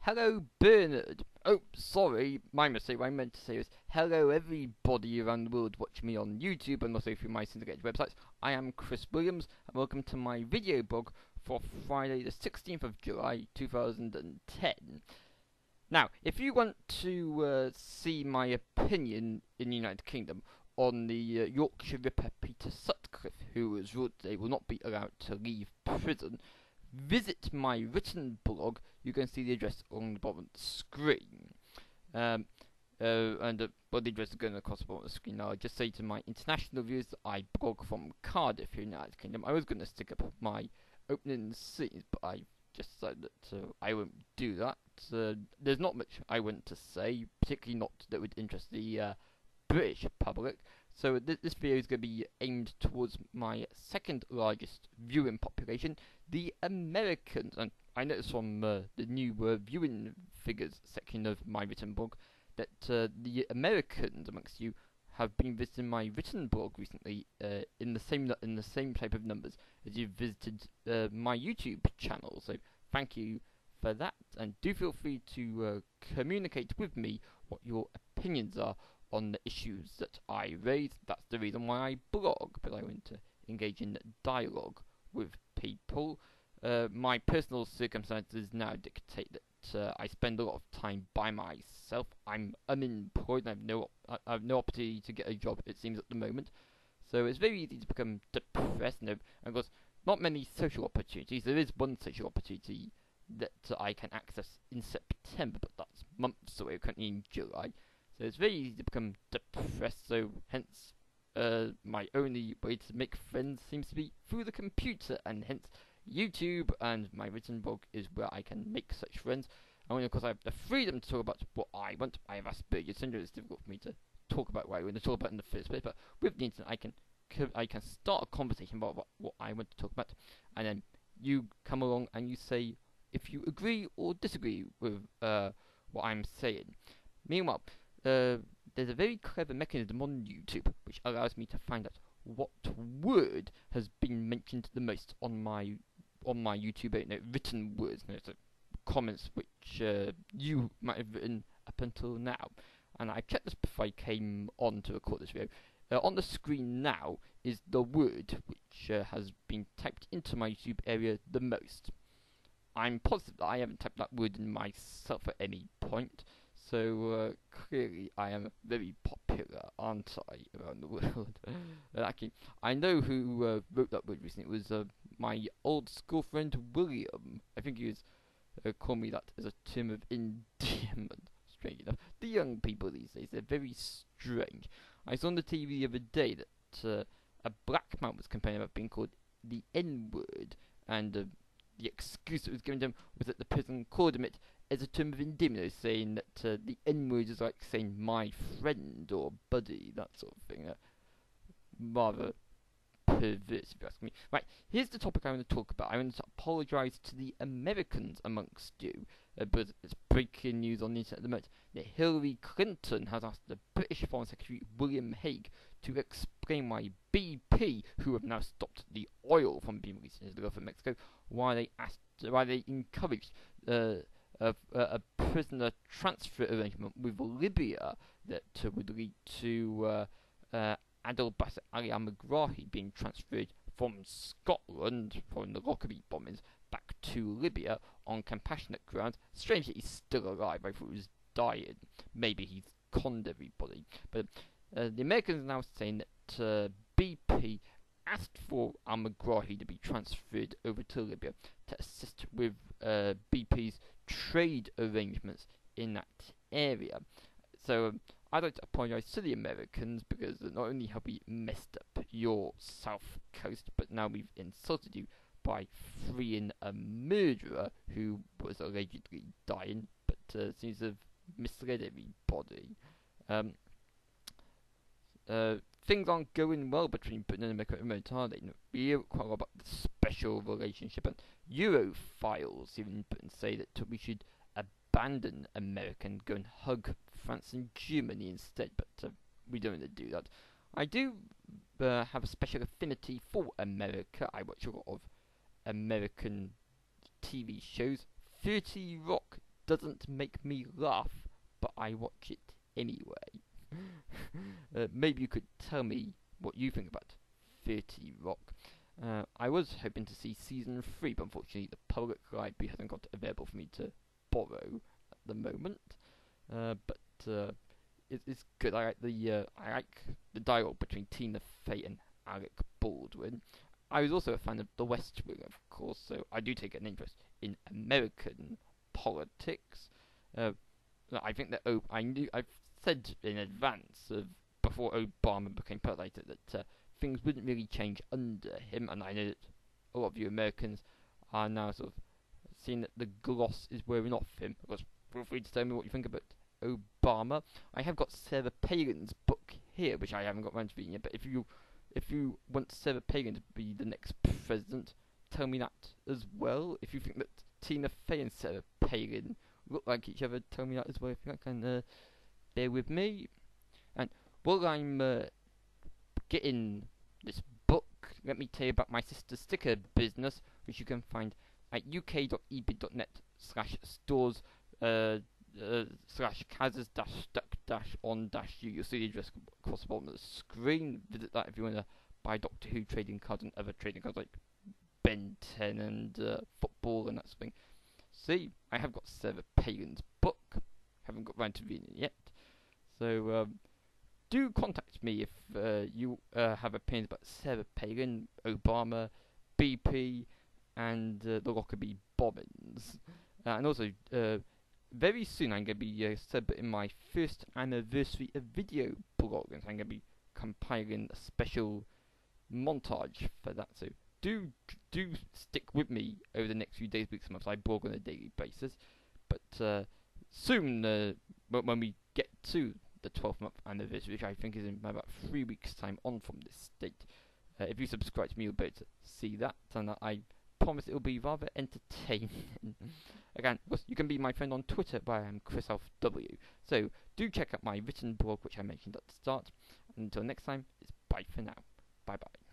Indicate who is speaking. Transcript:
Speaker 1: Hello, Bernard. Oh, sorry, my mistake. What I meant to say was hello, everybody around the world watching me on YouTube and also through my syndicated websites. I am Chris Williams, and welcome to my video blog for Friday, the 16th of July, 2010. Now, if you want to see my opinion in the United Kingdom on the Yorkshire Ripper Peter Sutcliffe, who was ruled they will not be allowed to leave prison, visit my written blog. You can see the address on the bottom of the screen. Well, the address is going across the bottom of the screen now. I'll just say to my international viewers that I blog from Cardiff here in the United Kingdom. I was going to stick up my opening scenes, but I just decided that I won't do that. There's not much I want to say, particularly not that would interest the British public. So this video is going to be aimed towards my second largest viewing population, the Americans. And I noticed from the new viewing figures section of my written blog that the Americans amongst you have been visiting my written blog recently in the same type of numbers as you've visited my YouTube channel. So thank you for that, and do feel free to communicate with me what your opinions are on the issues that I raise. That's the reason why I blog, but I want to engage in dialogue with people. My personal circumstances now dictate that I spend a lot of time by myself. I'm unemployed and I have no opportunity to get a job, it seems, at the moment. So it's very easy to become depressed, and of course, not many social opportunities. There is one social opportunity that I can access in September, but that's months away, currently in July. So it's very easy to become depressed, so hence my only way to make friends seems to be through the computer, and hence YouTube and my written blog is where I can make such friends. And of course I have the freedom to talk about what I want. I have Asperger's syndrome. It's difficult for me to talk about what I want to talk about in the first place, but with the internet I can start a conversation about what I want to talk about, and then you come along and you say if you agree or disagree with what I'm saying. Meanwhile, there's a very clever mechanism on YouTube which allows me to find out what word has been mentioned the most on my YouTube written words, so comments which you might have written up until now. And I checked this before I came on to record this video. On the screen now is the word which has been typed into my YouTube area the most. I'm positive that I haven't typed that word in myself at any point. So clearly I am very popular, aren't I, around the world? Actually, I know who wrote that word recently. It was my old school friend William. I think he was calling me that as a term of endearment. Strange enough, the young people these days, they're very strange. I saw on the TV the other day that a black man was complaining about being called the N-word, and the excuse that was given to him was that the person called him it as a term of endearment, saying that the N-word is like saying my friend or buddy, that sort of thing. Rather perverse, if you ask me. Right, here's the topic I want to talk about. I want to apologise to the Americans amongst you, but it's breaking news on the internet at the moment that Hillary Clinton has asked the British Foreign Secretary William Hague to explain why BP, who have now stopped the oil from being released into the Gulf of Mexico, why they encouraged a prisoner transfer arrangement with Libya that would lead to Adel-Bassett Ali al-Megrahi being transferred from Scotland, following the Lockerbie bombings, back to Libya on compassionate grounds. Strange that he's still alive. I thought he was dying. Maybe he's conned everybody. But the Americans are now saying that BP asked for al-Megrahi to be transferred over to Libya to assist with BP's trade arrangements in that area. So I'd like to apologise to the Americans, because not only have we messed up your south coast, but now we've insulted you by freeing a murderer who was allegedly dying, but seems to have misled everybody. Things aren't going well between Britain and America at the moment, are they? We hear quite a lot about the special relationship, and Europhiles even say that we should abandon America and go and hug France and Germany instead, but we don't want to do that. I do have a special affinity for America. I watch a lot of American TV shows. 30 Rock doesn't make me laugh, but I watch it anyway. Maybe you could tell me what you think about 30 Rock. I was hoping to see season 3, but unfortunately the public library hasn't got it available for me to borrow at the moment. But it's good. I like the dialogue between Tina Fey and Alec Baldwin. I was also a fan of The West Wing, of course, so I do take an interest in American politics. I think that I've said in advance of before Obama became president that things wouldn't really change under him, and I know that a lot of you Americans are now sort of seeing that the gloss is wearing off him. Of course, feel free to tell me what you think about Obama. I have got Sarah Palin's book here, which I haven't got around to reading yet, but if you want Sarah Palin to be the next president, tell me that as well. If you think that Tina Fey and Sarah Palin look like each other, tell me that as well. If you can bear with me. And while I'm getting this book, let me tell you about my sister sticker business, which you can find at uk.ebit.net/stores /Kazas-stuck-on-u. You'll see the address across the bottom of the screen. Visit that if you want to buy Doctor Who trading cards and other trading cards like Ben 10 and football and that sort of thing. See, I have got Sarah Palin's book. Haven't got round to reading it yet. So do contact me if you have opinions about Sarah Palin, Obama, BP, and the Lockerbie bombings. And also, very soon I'm going to be celebrating my first anniversary of video blogging. So I'm going to be compiling a special montage for that. So do stick with me over the next few days, weeks, and months. I blog on a daily basis. But soon, when we get to the 12th month anniversary, which I think is in about 3 weeks' time on from this date, if you subscribe to me, you'll be able to see that, and I promise it will be rather entertaining. Again, you can be my friend on Twitter, where I am ChrisAlfW. So do check out my written blog, which I mentioned at the start. And until next time, it's bye for now. Bye bye.